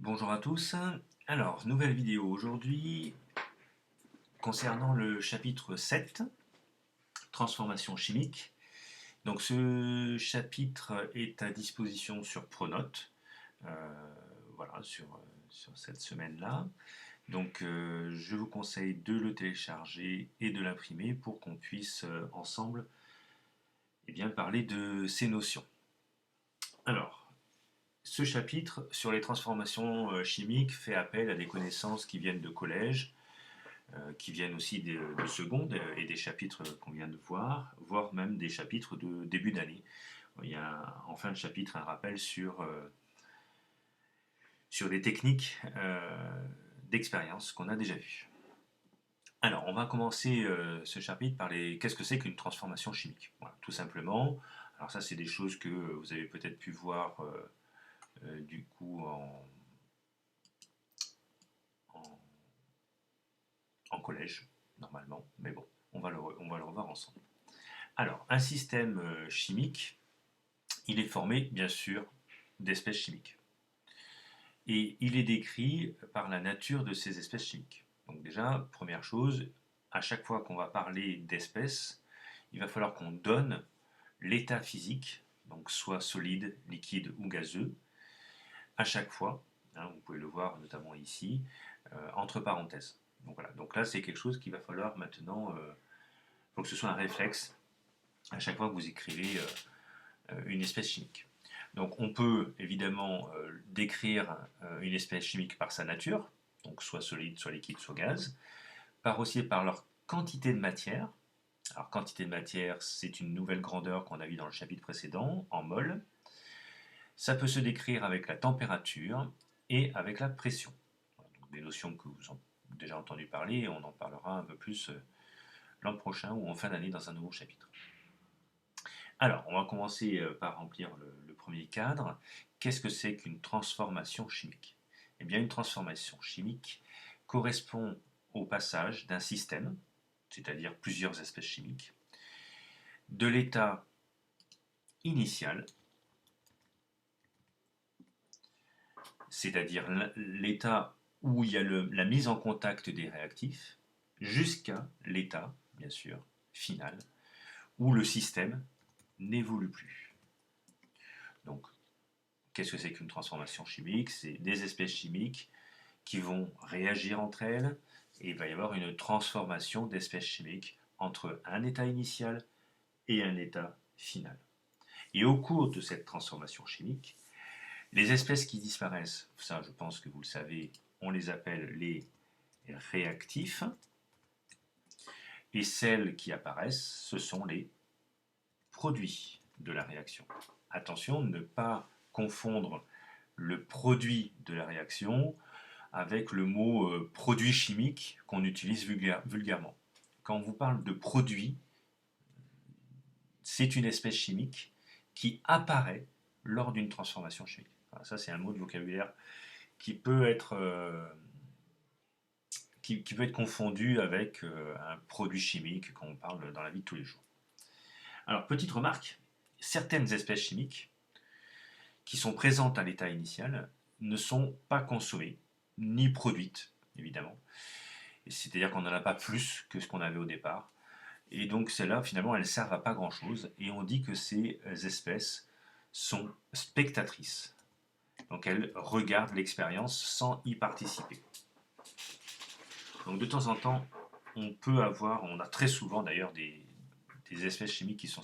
Bonjour à tous. Alors, nouvelle vidéo aujourd'hui concernant le chapitre 7, transformation chimique. Donc ce chapitre est à disposition sur Pronote, voilà, sur cette semaine-là. Donc je vous conseille de le télécharger et de l'imprimer pour qu'on puisse ensemble parler de ces notions. Alors, ce chapitre sur les transformations chimiques fait appel à des connaissances qui viennent de collège, qui viennent aussi de seconde et des chapitres qu'on vient de voir, voire même des chapitres de début d'année. Il y a en fin de chapitre un rappel sur des techniques d'expérience qu'on a déjà vues. Alors, on va commencer ce chapitre par qu'est-ce que c'est qu'une transformation chimique. Voilà, tout simplement. Alors ça, c'est des choses que vous avez peut-être pu voir du coup en, en collège, normalement. Mais bon, on va le revoir ensemble. Alors, un système chimique, il est formé, bien sûr, d'espèces chimiques. Et il est décrit par la nature de ces espèces chimiques. Donc déjà, première chose, à chaque fois qu'on va parler d'espèces, il va falloir qu'on donne l'état physique, donc soit solide, liquide ou gazeux, à chaque fois, hein, vous pouvez le voir notamment ici, entre parenthèses. Donc voilà, donc là c'est quelque chose qu'il va falloir maintenant, faut que ce soit un réflexe à chaque fois que vous écrivez une espèce chimique. Donc on peut évidemment décrire une espèce chimique par sa nature, donc soit solide, soit liquide, soit gaz, aussi par leur quantité de matière. Alors quantité de matière, c'est une nouvelle grandeur qu'on a vue dans le chapitre précédent, en mol. Ça peut se décrire avec la température et avec la pression. Donc, des notions que vous avez déjà entendu parler, et on en parlera un peu plus l'an prochain ou en fin d'année dans un nouveau chapitre. Alors, on va commencer par remplir le premier cadre. Qu'est-ce que c'est qu'une transformation chimique? Eh bien, une transformation chimique correspond au passage d'un système, c'est-à-dire plusieurs espèces chimiques, de l'état initial, c'est-à-dire l'état où il y a la mise en contact des réactifs, jusqu'à l'état, bien sûr, final, où le système n'évolue plus. Donc, qu'est-ce que c'est qu'une transformation chimique? C'est des espèces chimiques qui vont réagir entre elles et il va y avoir une transformation d'espèces chimiques entre un état initial et un état final. Et au cours de cette transformation chimique, les espèces qui disparaissent, ça je pense que vous le savez, on les appelle les réactifs, et celles qui apparaissent, ce sont les produits de la réaction. Attention, ne pas confondre le produit de la réaction avec le mot produit chimique qu'on utilise vulgairement. Quand on vous parle de produit, c'est une espèce chimique qui apparaît lors d'une transformation chimique. Enfin, ça, c'est un mot de vocabulaire qui peut être, qui peut être confondu avec un produit chimique quand on parle dans la vie de tous les jours. Alors, petite remarque, certaines espèces chimiques qui sont présentes à l'état initial ne sont pas consommées, ni produites, évidemment. C'est-à-dire qu'on n'en a pas plus que ce qu'on avait au départ. Et donc celles-là, finalement, elles ne servent à pas grand-chose. Et on dit que ces espèces sont spectatrices. Donc elles regardent l'expérience sans y participer. Donc de temps en temps, on a très souvent d'ailleurs des espèces chimiques qui sont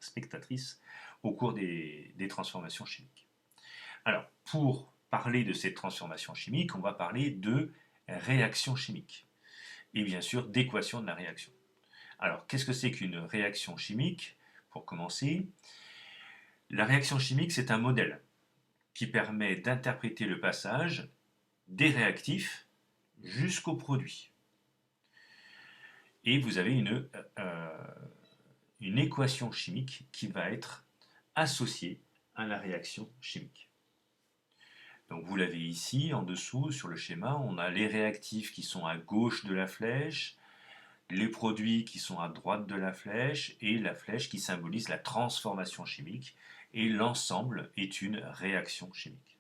spectatrices au cours des transformations chimiques. Alors, pour parler de cette transformation chimique, on va parler de réaction chimique et bien sûr d'équation de la réaction. Alors, qu'est-ce que c'est qu'une réaction chimique? Pour commencer, la réaction chimique, c'est un modèle qui permet d'interpréter le passage des réactifs jusqu'au produit. Et vous avez une équation chimique qui va être associée à la réaction chimique. Donc vous l'avez ici, en dessous, sur le schéma, on a les réactifs qui sont à gauche de la flèche, les produits qui sont à droite de la flèche, et la flèche qui symbolise la transformation chimique, et l'ensemble est une réaction chimique.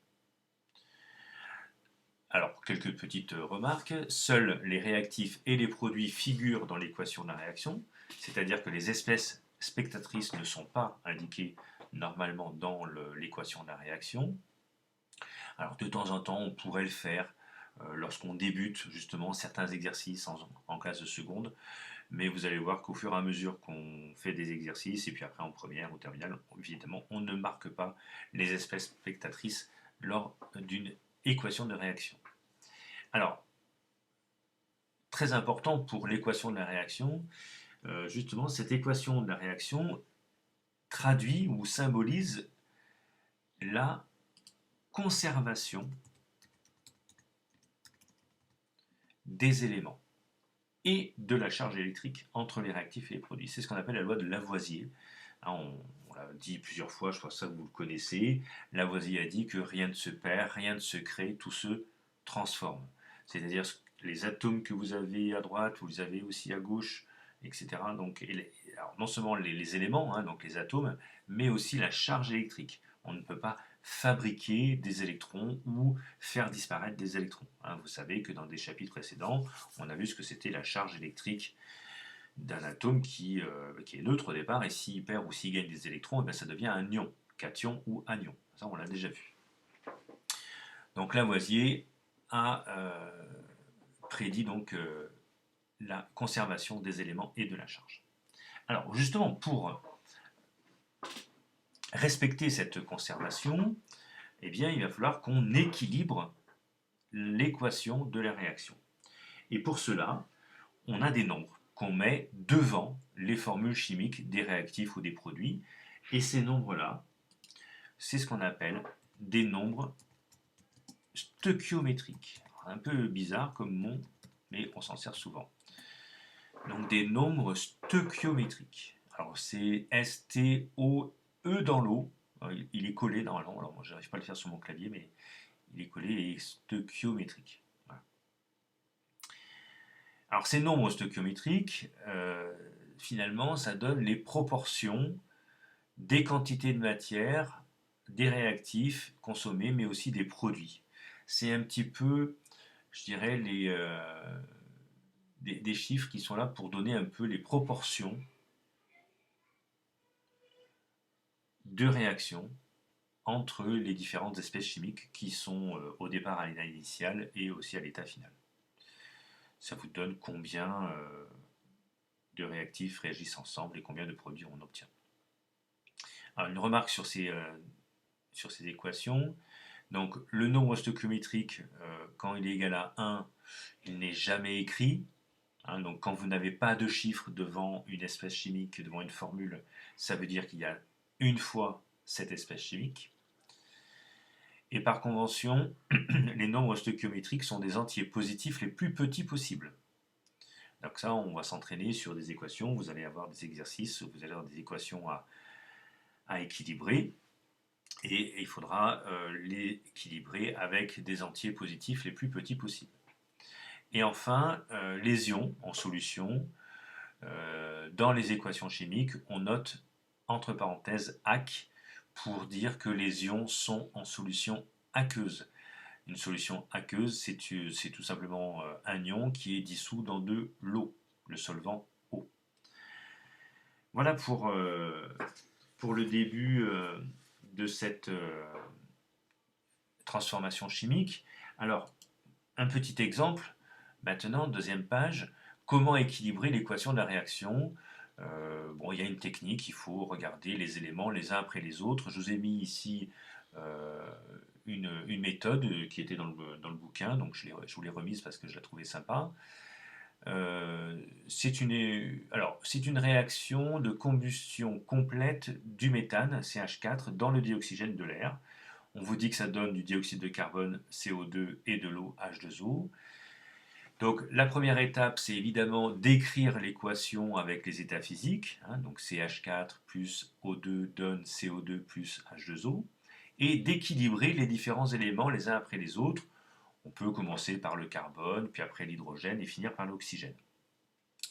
Alors, quelques petites remarques. Seuls les réactifs et les produits figurent dans l'équation de la réaction, c'est-à-dire que les espèces spectatrices ne sont pas indiquées normalement dans l'équation de la réaction. Alors, de temps en temps, on pourrait le faire lorsqu'on débute justement certains exercices en classe de seconde, mais vous allez voir qu'au fur et à mesure qu'on fait des exercices, et puis après en première ou terminale, évidemment, on ne marque pas les espèces spectatrices lors d'une équation de réaction. Alors, très important pour l'équation de la réaction, justement, cette équation de la réaction traduit ou symbolise la conservation des éléments et de la charge électrique entre les réactifs et les produits. C'est ce qu'on appelle la loi de Lavoisier. On l'a dit plusieurs fois, je pense que vous le connaissez. Lavoisier a dit que rien ne se perd, rien ne se crée, tout se transforme. C'est-à-dire les atomes que vous avez à droite, vous les avez aussi à gauche, etc. Donc, alors non seulement les éléments, donc les atomes, mais aussi la charge électrique. On ne peut pas fabriquer des électrons ou faire disparaître des électrons. Vous savez que dans des chapitres précédents, on a vu ce que c'était la charge électrique d'un atome qui est neutre au départ, et s'il perd ou s'il gagne des électrons, ça devient un ion, cation ou anion. Ça, on l'a déjà vu. Donc Lavoisier a prédit donc la conservation des éléments et de la charge. Alors justement, pour respecter cette conservation, eh bien, il va falloir qu'on équilibre l'équation de la réaction. Et pour cela, on a des nombres qu'on met devant les formules chimiques des réactifs ou des produits. Et ces nombres-là, c'est ce qu'on appelle des nombres stoichiométriques. Un peu bizarre comme mot, mais on s'en sert souvent. Donc des nombres stoichiométriques. Alors c'est S-T-O-E dans l'eau. Il est collé normalement. Alors moi, je n'arrive pas à le faire sur mon clavier, mais il est collé et stoichiométrique. Voilà. Alors ces nombres stoichiométriques, finalement, ça donne les proportions des quantités de matière, des réactifs consommés, mais aussi des produits. C'est un petit peu, je dirais, des chiffres qui sont là pour donner un peu les proportions de réactions entre les différentes espèces chimiques qui sont au départ à l'état initial et aussi à l'état final. Ça vous donne combien de réactifs réagissent ensemble et combien de produits on obtient. Alors, une remarque sur ces équations. Donc le nombre stoichiométrique, quand il est égal à 1, il n'est jamais écrit. Donc quand vous n'avez pas de chiffre devant une espèce chimique, devant une formule, ça veut dire qu'il y a une fois cette espèce chimique. Et par convention, les nombres stoichiométriques sont des entiers positifs les plus petits possibles. Donc ça, on va s'entraîner sur des équations. Vous allez avoir des exercices, vous allez avoir des équations à équilibrer. Et il faudra les équilibrer avec des entiers positifs les plus petits possibles. Et enfin, les ions en solution. Dans les équations chimiques, on note entre parenthèses AC pour dire que les ions sont en solution aqueuse. Une solution aqueuse, c'est tout simplement un ion qui est dissous dans de l'eau, le solvant eau. Voilà pour le début de cette transformation chimique. Alors, un petit exemple, maintenant, deuxième page, comment équilibrer l'équation de la réaction. Il y a une technique, il faut regarder les éléments les uns après les autres. Je vous ai mis ici une méthode qui était dans le bouquin, donc je vous l'ai remise parce que je la trouvais sympa. C'est une réaction de combustion complète du méthane, CH4, dans le dioxygène de l'air. On vous dit que ça donne du dioxyde de carbone, CO2 et de l'eau, H2O. Donc la première étape, c'est évidemment d'écrire l'équation avec les états physiques. Donc CH4 plus O2 donne CO2 plus H2O. Et d'équilibrer les différents éléments les uns après les autres. On peut commencer par le carbone, puis après l'hydrogène et finir par l'oxygène.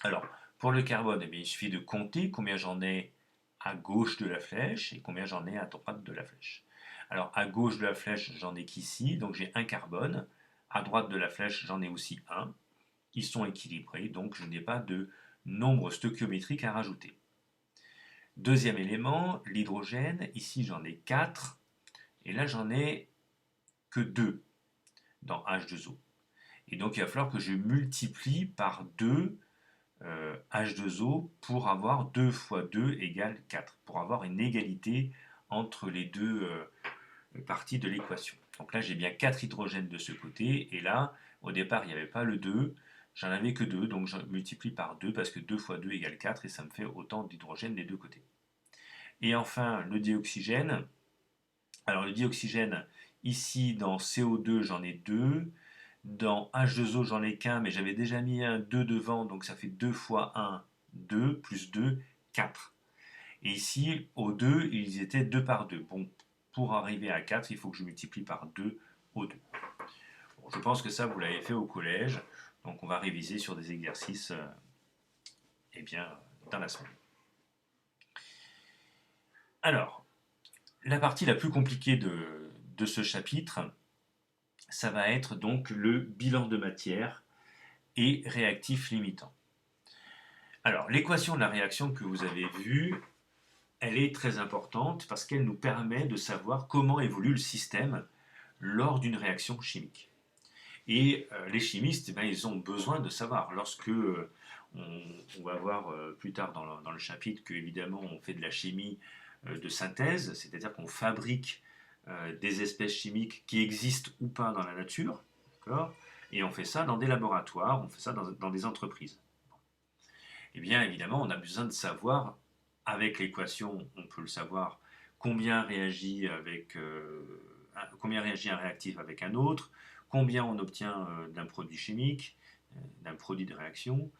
Alors, pour le carbone, il suffit de compter combien j'en ai à gauche de la flèche et combien j'en ai à droite de la flèche. Alors, à gauche de la flèche, j'en ai qu'ici, donc j'ai un carbone. À droite de la flèche, j'en ai aussi un. Ils sont équilibrés, donc je n'ai pas de nombre stoichiométrique à rajouter. Deuxième élément, l'hydrogène. Ici, j'en ai 4. Et là, j'en ai que 2 dans H2O. Et donc, il va falloir que je multiplie par 2 H2O pour avoir 2 fois 2 égale 4, pour avoir une égalité entre les deux parties de l'équation. Donc là, j'ai bien 4 hydrogènes de ce côté, et là, au départ, il n'y avait pas le 2, j'en avais que 2, donc je multiplie par 2, parce que 2 fois 2 égale 4, et ça me fait autant d'hydrogène des deux côtés. Et enfin, le dioxygène. Alors le dioxygène, ici, dans CO2, j'en ai 2, dans H2O, j'en ai qu'un, mais j'avais déjà mis un 2 devant, donc ça fait 2 fois 1, 2, plus 2, 4. Et ici, O2, ils étaient 2 par 2. Bon, pour arriver à 4, il faut que je multiplie par 2 O2. Bon, je pense que ça, vous l'avez fait au collège, donc on va réviser sur des exercices eh bien, dans la semaine. Alors, la partie la plus compliquée de ce chapitre, ça va être donc le bilan de matière et réactif limitant. Alors, l'équation de la réaction que vous avez vue, elle est très importante parce qu'elle nous permet de savoir comment évolue le système lors d'une réaction chimique. Et les chimistes, ils ont besoin de savoir. Lorsque on va voir plus tard dans le chapitre qu'évidemment on fait de la chimie de synthèse, c'est-à-dire qu'on fabrique des espèces chimiques qui existent ou pas dans la nature, d'accord, et on fait ça dans des laboratoires, on fait ça dans des entreprises. Eh bien, évidemment, on a besoin de savoir, avec l'équation, on peut le savoir, combien réagit un réactif avec un autre, combien on obtient d'un produit chimique, d'un produit de réaction.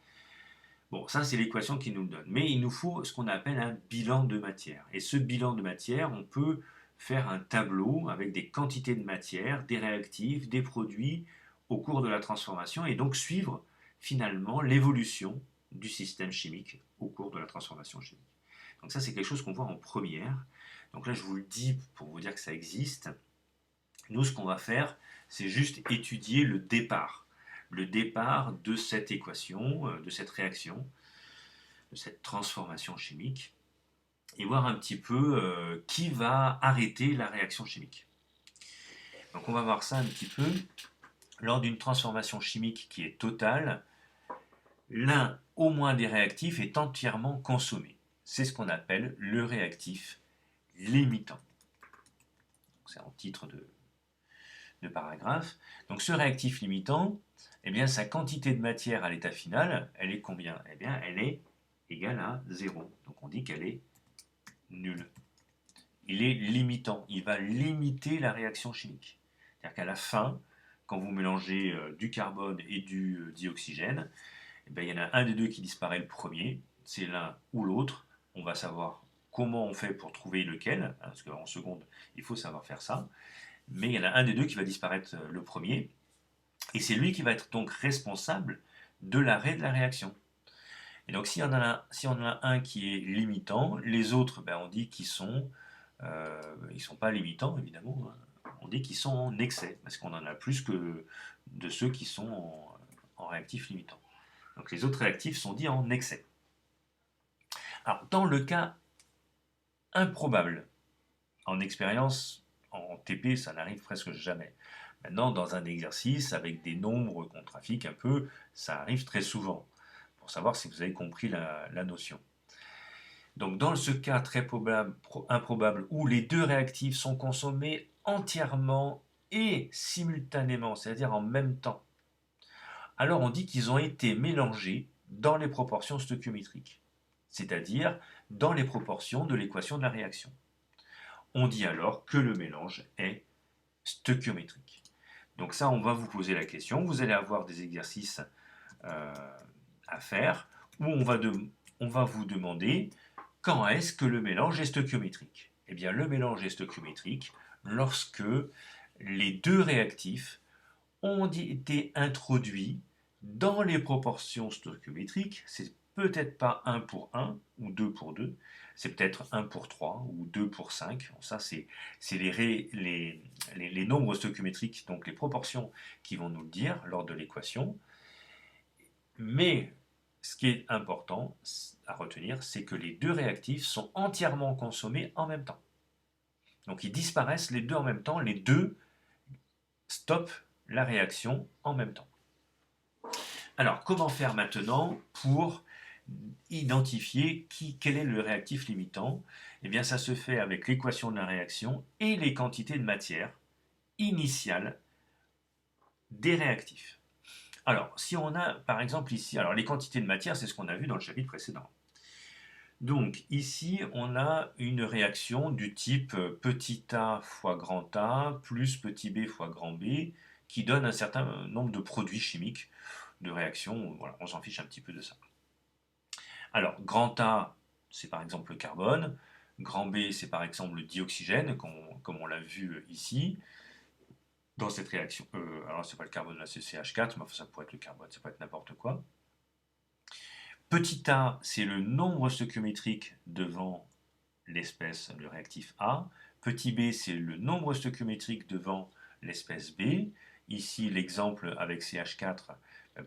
Bon, ça c'est l'équation qui nous le donne. Mais il nous faut ce qu'on appelle un bilan de matière. Et ce bilan de matière, on peut faire un tableau avec des quantités de matière, des réactifs, des produits au cours de la transformation et donc suivre finalement l'évolution du système chimique au cours de la transformation chimique. Donc ça c'est quelque chose qu'on voit en première. Donc là je vous le dis pour vous dire que ça existe. Nous ce qu'on va faire c'est juste étudier le départ de cette équation, de cette réaction, de cette transformation chimique, et voir un petit peu qui va arrêter la réaction chimique. Donc on va voir ça un petit peu. Lors d'une transformation chimique qui est totale, l'un au moins des réactifs est entièrement consommé. C'est ce qu'on appelle le réactif limitant. C'est en titre de paragraphe. Donc ce réactif limitant, eh bien, sa quantité de matière à l'état final, elle est combien? Eh bien, elle est égale à 0. Donc on dit qu'elle est nulle. Il est limitant. Il va limiter la réaction chimique. C'est-à-dire qu'à la fin, quand vous mélangez du carbone et du dioxygène, eh bien, il y en a un des deux qui disparaît le premier. C'est l'un ou l'autre. On va savoir comment on fait pour trouver lequel, parce qu'en seconde, il faut savoir faire ça. Mais il y en a un des deux qui va disparaître le premier. Et c'est lui qui va être donc responsable de l'arrêt de la réaction. Et donc si on en a un qui est limitant, les autres, on dit qu'ils sont, ils sont pas limitants évidemment, on dit qu'ils sont en excès, parce qu'on en a plus que de ceux qui sont en réactif limitant. Donc les autres réactifs sont dits en excès. Alors dans le cas improbable, en expérience, en TP, ça n'arrive presque jamais. Maintenant, dans un exercice avec des nombres qu'on trafique un peu, ça arrive très souvent, pour savoir si vous avez compris la notion. Donc dans ce cas très improbable où les deux réactifs sont consommés entièrement et simultanément, c'est-à-dire en même temps, alors on dit qu'ils ont été mélangés dans les proportions stoichiométriques, c'est-à-dire dans les proportions de l'équation de la réaction. On dit alors que le mélange est stoichiométrique. Donc ça, on va vous poser la question. Vous allez avoir des exercices à faire où on va vous demander quand est-ce que le mélange est stoichiométrique. Eh bien, le mélange est stoichiométrique lorsque les deux réactifs ont été introduits dans les proportions stoichiométriques, peut-être pas 1 pour 1 ou 2 pour 2, c'est peut-être 1 pour 3 ou 2 pour 5. Ça, c'est les nombres stoichiométriques, donc les proportions qui vont nous le dire lors de l'équation. Mais ce qui est important à retenir, c'est que les deux réactifs sont entièrement consommés en même temps. Donc ils disparaissent les deux en même temps, les deux stoppent la réaction en même temps. Alors, comment faire maintenant pour identifier quel est le réactif limitant? Eh bien, ça se fait avec l'équation de la réaction et les quantités de matière initiales des réactifs. Alors, si on a, par exemple, ici, alors les quantités de matière, c'est ce qu'on a vu dans le chapitre précédent. Donc, ici, on a une réaction du type petit a fois grand A plus petit b fois grand B qui donne un certain nombre de produits chimiques de réaction. Voilà, on s'en fiche un petit peu de ça. Alors, grand A, c'est par exemple le carbone. Grand B, c'est par exemple le dioxygène, comme on l'a vu ici. Dans cette réaction, alors c'est pas le carbone, là c'est CH4, mais ça pourrait être le carbone, ça peut être n'importe quoi. Petit a, c'est le nombre stoichiométrique devant l'espèce, le réactif A. Petit b, c'est le nombre stoichiométrique devant l'espèce B. Ici, l'exemple avec CH4,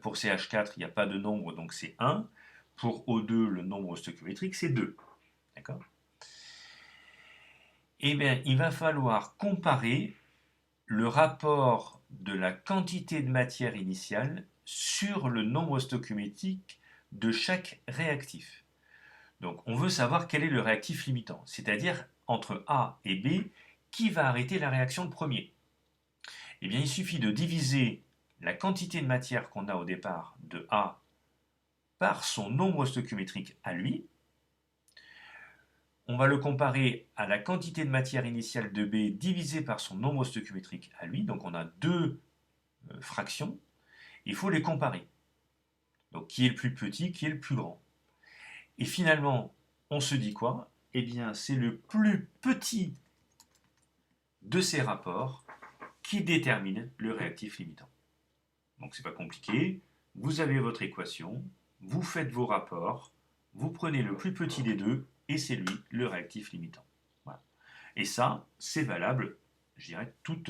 pour CH4, il n'y a pas de nombre, donc c'est 1. Pour O2, le nombre stoichiométrique, c'est 2. D'accord? Eh bien, il va falloir comparer le rapport de la quantité de matière initiale sur le nombre stoichiométrique de chaque réactif. Donc on veut savoir quel est le réactif limitant, c'est-à-dire entre A et B, qui va arrêter la réaction de premier. Eh bien il suffit de diviser la quantité de matière qu'on a au départ de A par son nombre stoichiométrique à lui. On va le comparer à la quantité de matière initiale de B divisée par son nombre stoichiométrique à lui. Donc on a deux fractions. Il faut les comparer. Donc qui est le plus petit, qui est le plus grand. Et finalement, on se dit quoi? Eh bien, c'est le plus petit de ces rapports qui détermine le réactif limitant. Donc c'est pas compliqué. Vous avez votre équation, vous faites vos rapports, vous prenez le plus petit des deux et c'est lui le réactif limitant. Voilà. Et ça, c'est valable, je dirais, tout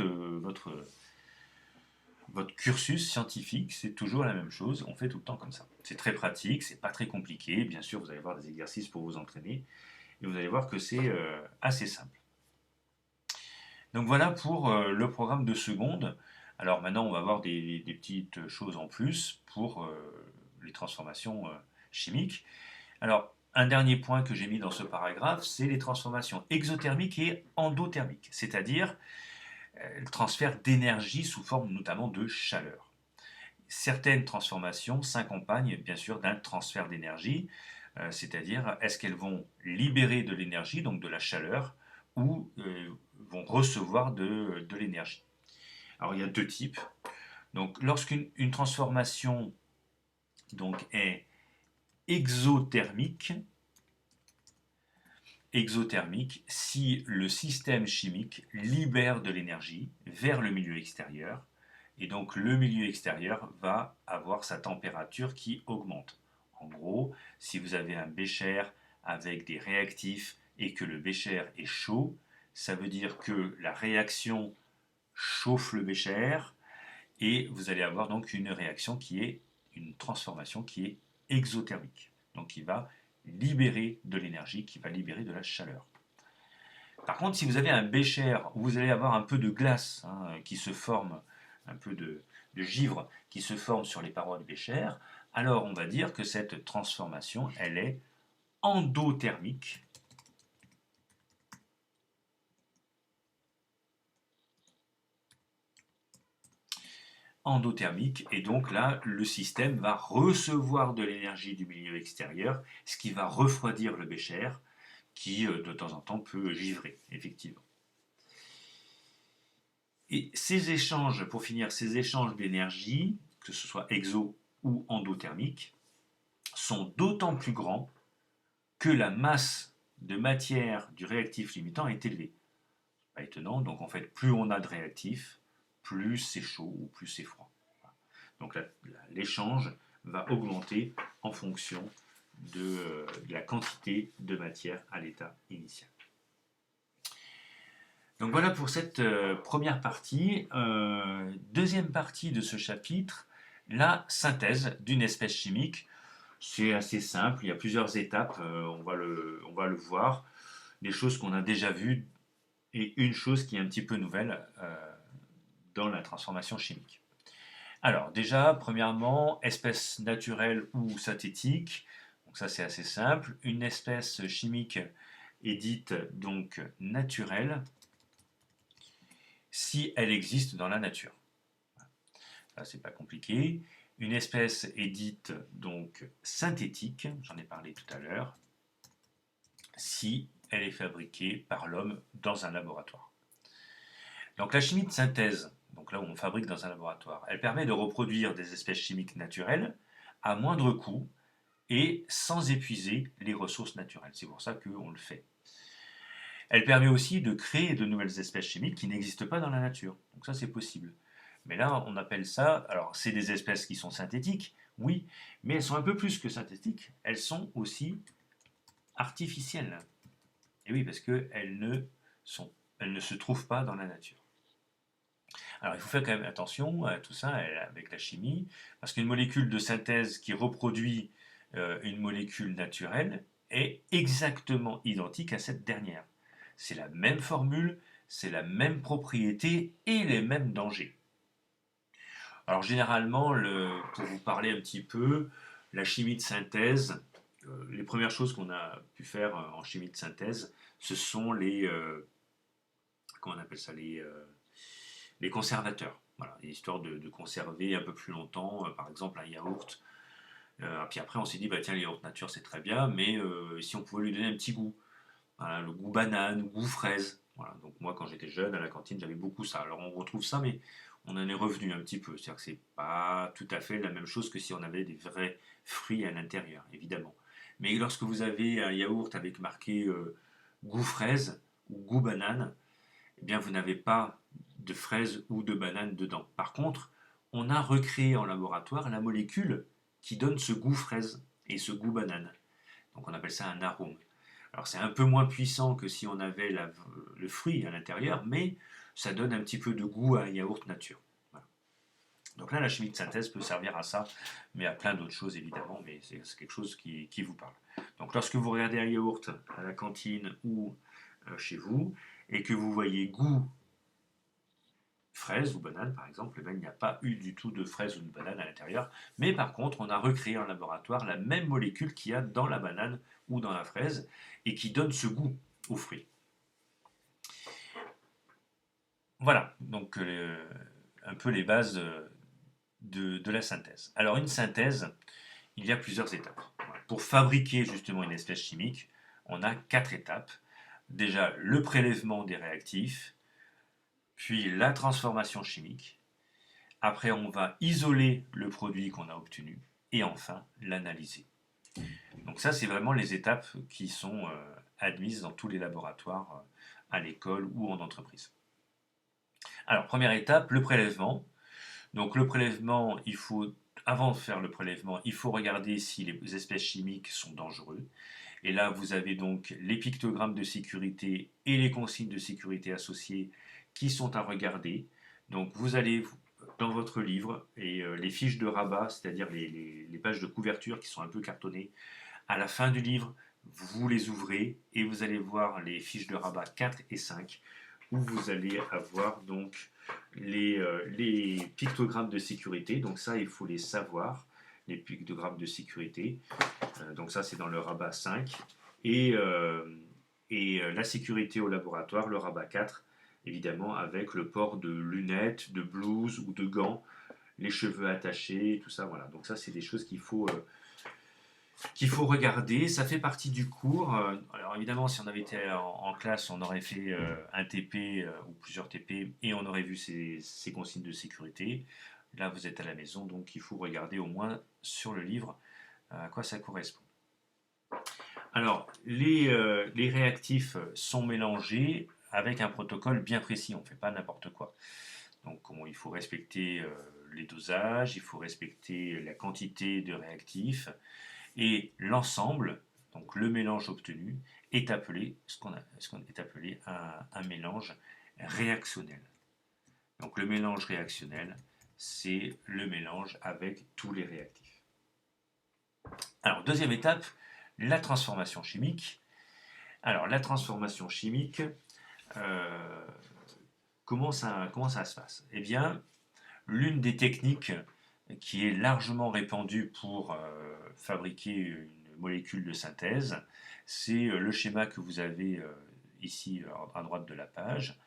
votre cursus scientifique, c'est toujours la même chose, on fait tout le temps comme ça. C'est très pratique, c'est pas très compliqué, bien sûr vous allez voir des exercices pour vous entraîner, et vous allez voir que c'est assez simple. Donc voilà pour le programme de seconde. Alors maintenant on va voir des petites choses en plus pour les transformations chimiques. Alors un dernier point que j'ai mis dans ce paragraphe, c'est les transformations exothermiques et endothermiques, c'est-à-dire le transfert d'énergie sous forme notamment de chaleur. Certaines transformations s'accompagnent bien sûr d'un transfert d'énergie, c'est-à-dire est-ce qu'elles vont libérer de l'énergie, donc de la chaleur, ou vont recevoir de l'énergie. Alors il y a deux types. Donc lorsqu'une transformation donc, est exothermique, si le système chimique libère de l'énergie vers le milieu extérieur, et donc le milieu extérieur va avoir sa température qui augmente. En gros, si vous avez un bécher avec des réactifs et que le bécher est chaud, ça veut dire que la réaction chauffe le bécher et vous allez avoir donc une réaction qui est une transformation qui est exothermique. Donc qui va libérer de l'énergie, qui va libérer de la chaleur. Par contre, si vous avez un bécher où vous allez avoir un peu de glace qui se forme, un peu de givre qui se forme sur les parois du bécher, alors on va dire que cette transformation, elle est endothermique. Endothermique, et donc là, le système va recevoir de l'énergie du milieu extérieur, ce qui va refroidir le bécher, qui de temps en temps peut givrer, effectivement. Et ces échanges, pour finir, ces échanges d'énergie, que ce soit exo ou endothermique, sont d'autant plus grands que la masse de matière du réactif limitant est élevée. Pas étonnant, donc en fait, plus on a de réactifs, plus c'est chaud ou plus c'est froid. Donc l'échange va augmenter en fonction de la quantité de matière à l'état initial. Donc voilà pour cette première partie. Deuxième partie de ce chapitre, la synthèse d'une espèce chimique. C'est assez simple, il y a plusieurs étapes, on va le voir. Des choses qu'on a déjà vues et une chose qui est un petit peu nouvelle dans la transformation chimique. Alors déjà, premièrement, espèce naturelle ou synthétique. Donc ça c'est assez simple. Une espèce chimique est dite donc naturelle si elle existe dans la nature. Ça c'est pas compliqué. Une espèce est dite donc synthétique, j'en ai parlé tout à l'heure, si elle est fabriquée par l'homme dans un laboratoire. Donc la chimie de synthèse, donc là où on fabrique dans un laboratoire, elle permet de reproduire des espèces chimiques naturelles à moindre coût et sans épuiser les ressources naturelles. C'est pour ça qu'on le fait. Elle permet aussi de créer de nouvelles espèces chimiques qui n'existent pas dans la nature. Donc ça c'est possible. Mais là on appelle ça, alors c'est des espèces qui sont synthétiques, oui, mais elles sont un peu plus que synthétiques, elles sont aussi artificielles. Et oui, parce qu'elles ne se trouvent pas dans la nature. Alors il faut faire quand même attention à tout ça avec la chimie, parce qu'une molécule de synthèse qui reproduit une molécule naturelle est exactement identique à cette dernière. C'est la même formule, c'est la même propriété et les mêmes dangers. Alors généralement, pour vous parler un petit peu, la chimie de synthèse, les premières choses qu'on a pu faire en chimie de synthèse, ce sont comment on appelle ça, les conservateurs. Voilà, histoire de conserver un peu plus longtemps, par exemple un yaourt. Puis après, on s'est dit, bah, tiens, le yaourt nature, c'est très bien, mais si on pouvait lui donner un petit goût, voilà, le goût banane, le goût fraise. Voilà, donc moi, quand j'étais jeune, à la cantine, j'avais beaucoup ça. Alors on retrouve ça, mais on en est revenu un petit peu. C'est-à-dire que c'est pas tout à fait la même chose que si on avait des vrais fruits à l'intérieur, évidemment. Mais lorsque vous avez un yaourt avec marqué goût fraise ou goût banane, eh bien vous n'avez pas de fraise ou de banane dedans. Par contre, on a recréé en laboratoire la molécule qui donne ce goût fraise et ce goût banane. Donc on appelle ça un arôme. Alors c'est un peu moins puissant que si on avait le fruit à l'intérieur, mais ça donne un petit peu de goût à un yaourt nature. Voilà. Donc là, la chimie de synthèse peut servir à ça, mais à plein d'autres choses évidemment, mais c'est quelque chose qui vous parle. Donc lorsque vous regardez un yaourt à la cantine ou chez vous, et que vous voyez goût fraise ou banane par exemple, il n'y a pas eu du tout de fraise ou de banane à l'intérieur, mais par contre on a recréé en laboratoire la même molécule qu'il y a dans la banane ou dans la fraise et qui donne ce goût aux fruits. Voilà, donc un peu les bases de la synthèse. Alors une synthèse, il y a plusieurs étapes. Pour fabriquer justement une espèce chimique, on a 4 étapes. Déjà le prélèvement des réactifs, puis la transformation chimique. Après, on va isoler le produit qu'on a obtenu et enfin l'analyser. Donc ça, c'est vraiment les étapes qui sont admises dans tous les laboratoires à l'école ou en entreprise. Alors, première étape, le prélèvement. Donc le prélèvement, avant de faire le prélèvement, il faut regarder si les espèces chimiques sont dangereuses. Et là, vous avez donc les pictogrammes de sécurité et les consignes de sécurité associées qui sont à regarder. Donc vous allez dans votre livre et les fiches de rabat, c'est-à-dire les pages de couverture qui sont un peu cartonnées, à la fin du livre, vous les ouvrez et vous allez voir les fiches de rabat 4 et 5 où vous allez avoir donc les pictogrammes de sécurité. Donc ça, il faut les savoir, les pictogrammes de sécurité. Donc ça, c'est dans le rabat 5. Et la sécurité au laboratoire, le rabat 4, évidemment, avec le port de lunettes, de blouses ou de gants, les cheveux attachés, tout ça, voilà. Donc ça, c'est des choses qu'il faut regarder. Ça fait partie du cours. Alors évidemment, si on avait été en classe, on aurait fait un TP ou plusieurs TP et on aurait vu ces consignes de sécurité. Là, vous êtes à la maison, donc il faut regarder au moins sur le livre à quoi ça correspond. Alors, les réactifs sont mélangés avec un protocole bien précis, on ne fait pas n'importe quoi. Donc, il faut respecter les dosages, il faut respecter la quantité de réactifs, Et l'ensemble, donc le mélange obtenu, est appelé un mélange réactionnel. Donc le mélange réactionnel, c'est le mélange avec tous les réactifs. Alors, deuxième étape, la transformation chimique. Alors, la transformation chimique, comment ça se passe? Eh bien, l'une des techniques qui est largement répandue pour fabriquer une molécule de synthèse, c'est le schéma que vous avez ici à droite de la page.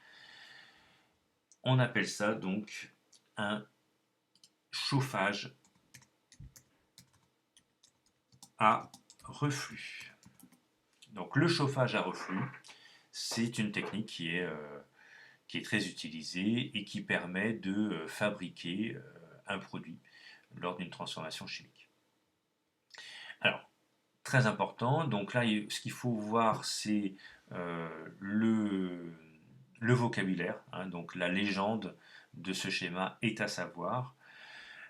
On appelle ça donc un chauffage à reflux. Donc le chauffage à reflux, c'est une technique qui est très utilisée et qui permet de fabriquer un produit lors d'une transformation chimique. Alors, très important, donc là, ce qu'il faut voir, c'est le vocabulaire, hein, donc la légende de ce schéma est à savoir.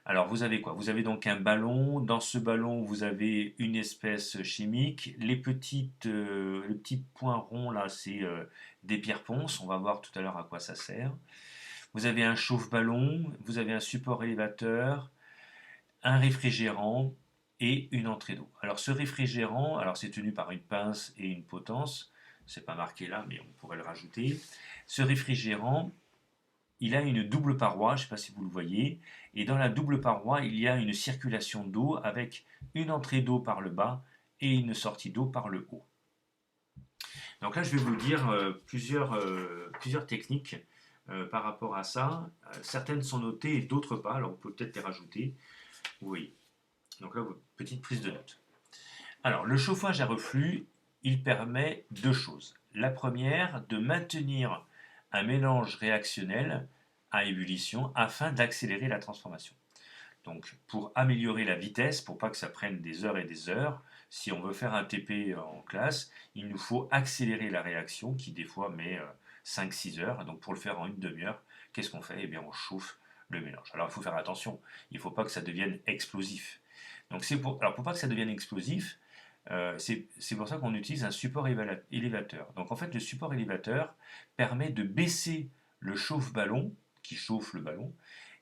Alors, vous avez quoi? Vous avez donc un ballon. Dans ce ballon, vous avez une espèce chimique. Les petits points ronds, là, c'est des pierres ponces. On va voir tout à l'heure à quoi ça sert. Vous avez un chauffe-ballon. Vous avez un support élévateur, un réfrigérant et une entrée d'eau. Alors, ce réfrigérant, alors c'est tenu par une pince et une potence. C'est pas marqué là, mais on pourrait le rajouter. Ce réfrigérant, il a une double paroi, je ne sais pas si vous le voyez, et dans la double paroi, il y a une circulation d'eau avec une entrée d'eau par le bas et une sortie d'eau par le haut. Donc là, je vais vous dire plusieurs techniques par rapport à ça. Certaines sont notées et d'autres pas, alors on peut peut-être les rajouter. Vous voyez. Donc là, petite prise de notes. Alors, le chauffage à reflux, il permet deux choses. La première, de maintenir un mélange réactionnel à ébullition afin d'accélérer la transformation. Donc pour améliorer la vitesse, pour pas que ça prenne des heures et des heures, si on veut faire un TP en classe, il nous faut accélérer la réaction qui des fois met 5-6 heures. Donc pour le faire en une demi-heure, qu'est-ce qu'on fait? Eh bien on chauffe le mélange. Alors il faut faire attention, il ne faut pas que ça devienne explosif. Donc alors pour pas que ça devienne explosif, c'est pour ça qu'on utilise un support élévateur. Donc en fait, le support élévateur permet de baisser le chauffe-ballon, qui chauffe le ballon,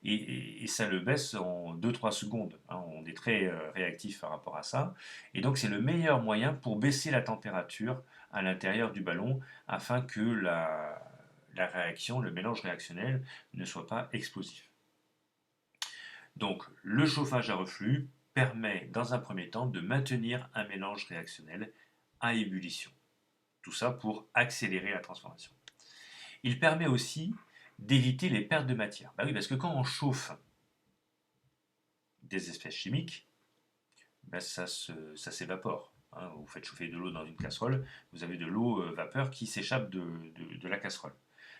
et ça le baisse en 2-3 secondes. Hein, on est très réactif par rapport à ça. Et donc c'est le meilleur moyen pour baisser la température à l'intérieur du ballon afin que la réaction, le mélange réactionnel, ne soit pas explosif. Donc le chauffage à reflux permet dans un premier temps de maintenir un mélange réactionnel à ébullition. Tout ça pour accélérer la transformation. Il permet aussi d'éviter les pertes de matière. Bah oui, parce que quand on chauffe des espèces chimiques, bah ça s'évapore. Hein, vous faites chauffer de l'eau dans une casserole, vous avez de l'eau vapeur qui s'échappe de la casserole.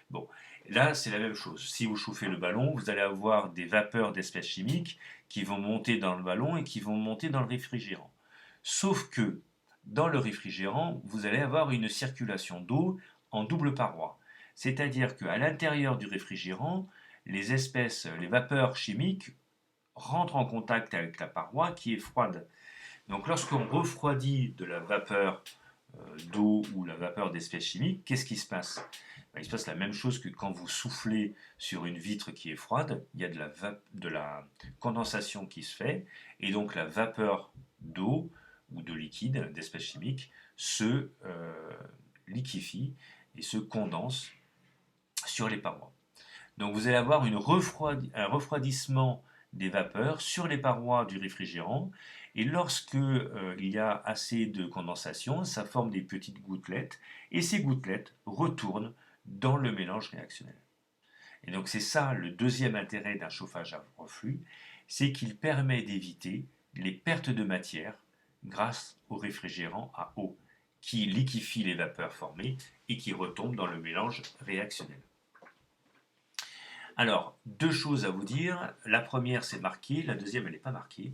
Bon, là c'est la même chose. Si vous chauffez le ballon, vous allez avoir des vapeurs d'espèces chimiques qui vont monter dans le ballon et qui vont monter dans le réfrigérant. Sauf que dans le réfrigérant, vous allez avoir une circulation d'eau en double paroi. C'est-à-dire qu'à l'intérieur du réfrigérant, les vapeurs chimiques rentrent en contact avec la paroi qui est froide. Donc lorsqu'on refroidit de la vapeur d'eau ou la vapeur d'espèces chimiques, qu'est-ce qui se passe? Il se passe la même chose que quand vous soufflez sur une vitre qui est froide, il y a de la condensation qui se fait, et donc la vapeur d'eau ou de liquide, d'espèces chimiques, se liquéfie et se condense sur les parois. Donc vous allez avoir un refroidissement des vapeurs sur les parois du réfrigérant, et lorsque il y a assez de condensation, ça forme des petites gouttelettes, et ces gouttelettes retournent dans le mélange réactionnel. Et donc c'est ça le deuxième intérêt d'un chauffage à reflux, c'est qu'il permet d'éviter les pertes de matière grâce au réfrigérant à eau, qui liquéfie les vapeurs formées et qui retombent dans le mélange réactionnel. Alors, deux choses à vous dire. La première, c'est marqué, la deuxième, elle n'est pas marquée.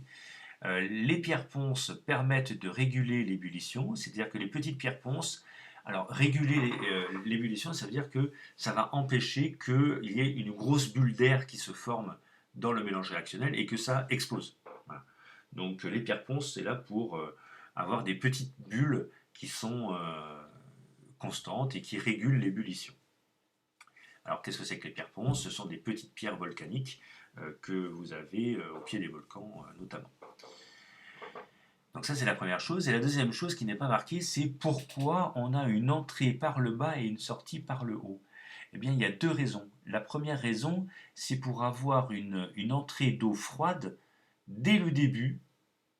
Les pierres ponces permettent de réguler l'ébullition, c'est-à-dire que les petites pierres ponces, alors réguler l'ébullition, ça veut dire que ça va empêcher qu'il y ait une grosse bulle d'air qui se forme dans le mélange réactionnel et que ça explose. Voilà. Donc les pierres ponces, c'est là pour avoir des petites bulles qui sont constantes et qui régulent l'ébullition. Alors qu'est-ce que c'est que les pierres ponces? Ce sont des petites pierres volcaniques que vous avez au pied des volcans notamment. Donc ça c'est la première chose. Et la deuxième chose qui n'est pas marquée, c'est pourquoi on a une entrée par le bas et une sortie par le haut. Eh bien il y a deux raisons. La première raison, c'est pour avoir une entrée d'eau froide dès le début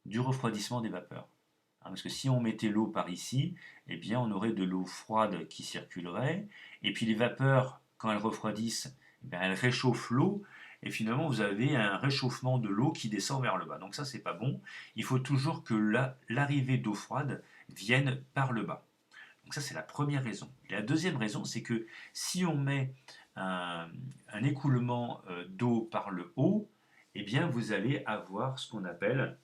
du refroidissement des vapeurs. Parce que si on mettait l'eau par ici, eh bien on aurait de l'eau froide qui circulerait, et puis les vapeurs, quand elles refroidissent, eh bien, elles réchauffent l'eau, et finalement vous avez un réchauffement de l'eau qui descend vers le bas. Donc ça c'est pas bon. Il faut toujours que l'arrivée d'eau froide vienne par le bas. Donc ça c'est la première raison. Et la deuxième raison, c'est que si on met un écoulement d'eau par le haut, eh bien vous allez avoir ce qu'on appelle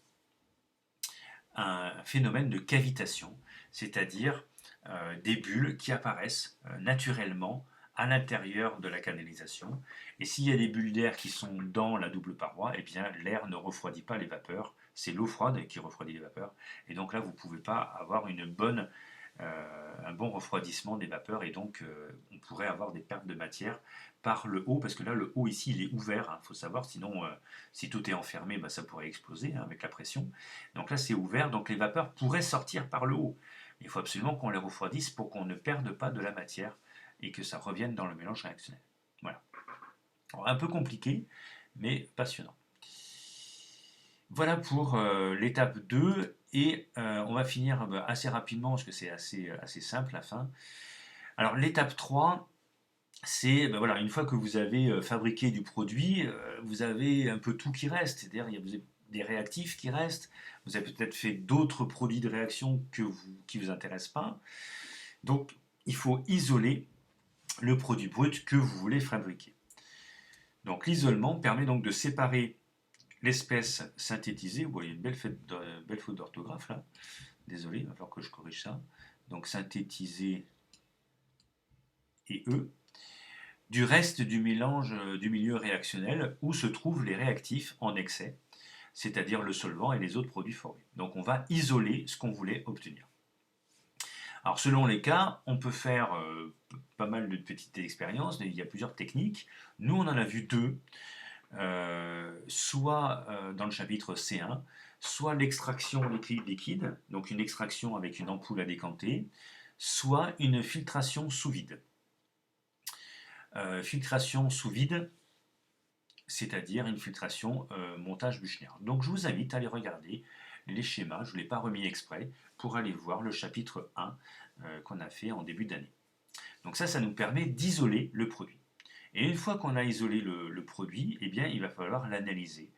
un phénomène de cavitation, c'est-à-dire des bulles qui apparaissent naturellement à l'intérieur de la canalisation. Et s'il y a des bulles d'air qui sont dans la double paroi, eh bien l'air ne refroidit pas les vapeurs, c'est l'eau froide qui refroidit les vapeurs. Et donc là, vous ne pouvez pas avoir un bon refroidissement des vapeurs et donc on pourrait avoir des pertes de matière par le haut, parce que là le haut ici il est ouvert, il faut savoir, sinon si tout est enfermé, ça pourrait exploser avec la pression. Donc là c'est ouvert, donc les vapeurs pourraient sortir par le haut. Il faut absolument qu'on les refroidisse pour qu'on ne perde pas de la matière et que ça revienne dans le mélange réactionnel. Voilà. Alors, un peu compliqué, mais passionnant. Voilà pour l'étape 2 et on va finir assez rapidement parce que c'est assez simple la fin. Alors l'étape 3, c'est voilà, une fois que vous avez fabriqué du produit, vous avez un peu tout qui reste, c'est-à-dire vous avez des réactifs qui restent, vous avez peut-être fait d'autres produits de réaction qui ne vous intéressent pas. Donc il faut isoler le produit brut que vous voulez fabriquer. Donc l'isolement permet donc de séparer l'espèce synthétisée. Vous voyez une belle faute d'orthographe là. Désolé, il va falloir que je corrige ça. Donc synthétisée et E, du reste du mélange du milieu réactionnel où se trouvent les réactifs en excès, c'est-à-dire le solvant et les autres produits formés. Donc on va isoler ce qu'on voulait obtenir. Alors selon les cas, on peut faire pas mal de petites expériences, il y a plusieurs techniques. Nous on en a vu deux. Soit dans le chapitre C1, soit l'extraction liquide, donc une extraction avec une ampoule à décanter, soit une filtration sous vide. Filtration sous vide, c'est-à-dire une filtration montage Büchner. Donc je vous invite à aller regarder les schémas, je ne l'ai pas remis exprès, pour aller voir le chapitre 1 qu'on a fait en début d'année. Donc ça nous permet d'isoler le produit. Et une fois qu'on a isolé le produit, eh bien, il va falloir l'analyser.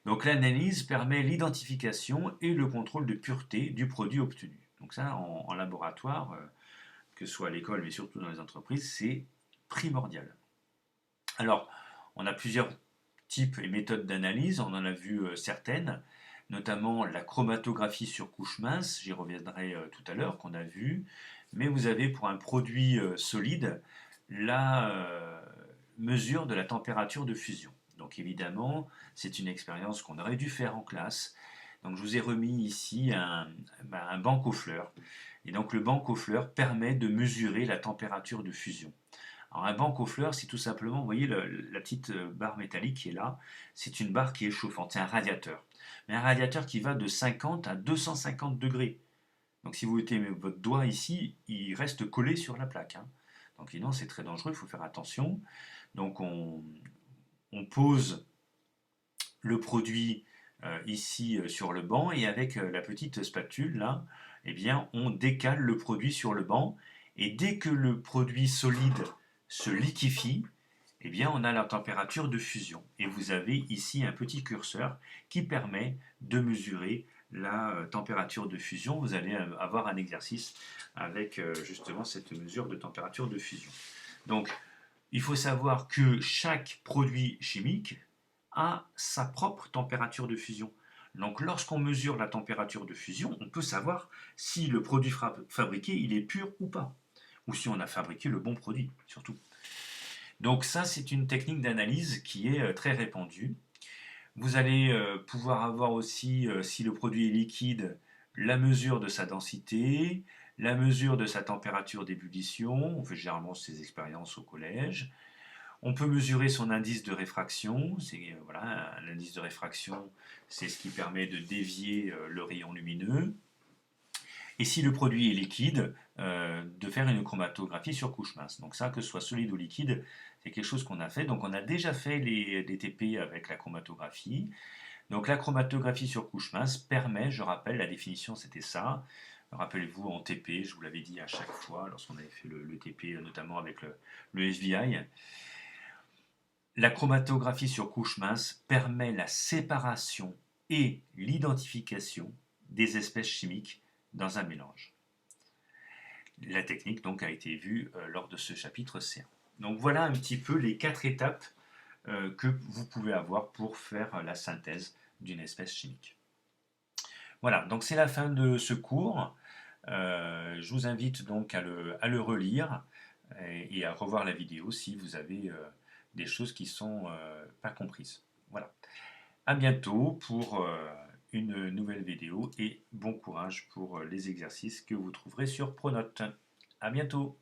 Donc l'analyse permet l'identification et le contrôle de pureté du produit obtenu. Donc ça, en laboratoire, que ce soit à l'école, mais surtout dans les entreprises, c'est primordial. Alors, on a plusieurs types et méthodes d'analyse, on en a vu certaines, notamment la chromatographie sur couche mince, j'y reviendrai tout à l'heure, qu'on a vu, mais vous avez pour un produit solide la mesure de la température de fusion. Donc évidemment, c'est une expérience qu'on aurait dû faire en classe. Donc je vous ai remis ici un banc aux fleurs. Et donc le banc aux fleurs permet de mesurer la température de fusion. Alors un banc aux fleurs, c'est tout simplement, vous voyez la petite barre métallique qui est là, c'est une barre qui est chauffante, c'est un radiateur. Mais un radiateur qui va de 50 à 250 degrés. Donc si vous mettez votre doigt ici, il reste collé sur la plaque. Donc évidemment, c'est très dangereux, il faut faire attention. Donc on pose le produit ici sur le banc et avec la petite spatule là, eh bien, on décale le produit sur le banc et dès que le produit solide se liquéfie, eh bien, on a la température de fusion. Et vous avez ici un petit curseur qui permet de mesurer la température de fusion. Vous allez avoir un exercice avec justement cette mesure de température de fusion. Donc, il faut savoir que chaque produit chimique a sa propre température de fusion. Donc lorsqu'on mesure la température de fusion, on peut savoir si le produit fabriqué il est pur ou pas, ou si on a fabriqué le bon produit, surtout. Donc ça, c'est une technique d'analyse qui est très répandue. Vous allez pouvoir avoir aussi, si le produit est liquide, la mesure de sa densité, la mesure de sa température d'ébullition. On fait généralement ces expériences au collège. On peut mesurer son indice de réfraction. Voilà, l'indice de réfraction, c'est ce qui permet de dévier le rayon lumineux. Et si le produit est liquide, de faire une chromatographie sur couche mince. Donc ça, que ce soit solide ou liquide, c'est quelque chose qu'on a fait. Donc on a déjà fait les TP avec la chromatographie. Donc la chromatographie sur couche mince permet, je rappelle, la définition c'était ça. Rappelez-vous en TP, je vous l'avais dit à chaque fois lorsqu'on avait fait le TP, notamment avec le SVI. La chromatographie sur couche mince permet la séparation et l'identification des espèces chimiques dans un mélange. La technique donc a été vue lors de ce chapitre C1. Donc voilà un petit peu les 4 étapes que vous pouvez avoir pour faire la synthèse d'une espèce chimique. Voilà, donc c'est la fin de ce cours. Je vous invite donc à le relire et à revoir la vidéo si vous avez des choses qui ne sont pas comprises. Voilà. À bientôt pour une nouvelle vidéo et bon courage pour les exercices que vous trouverez sur Pronote. À bientôt.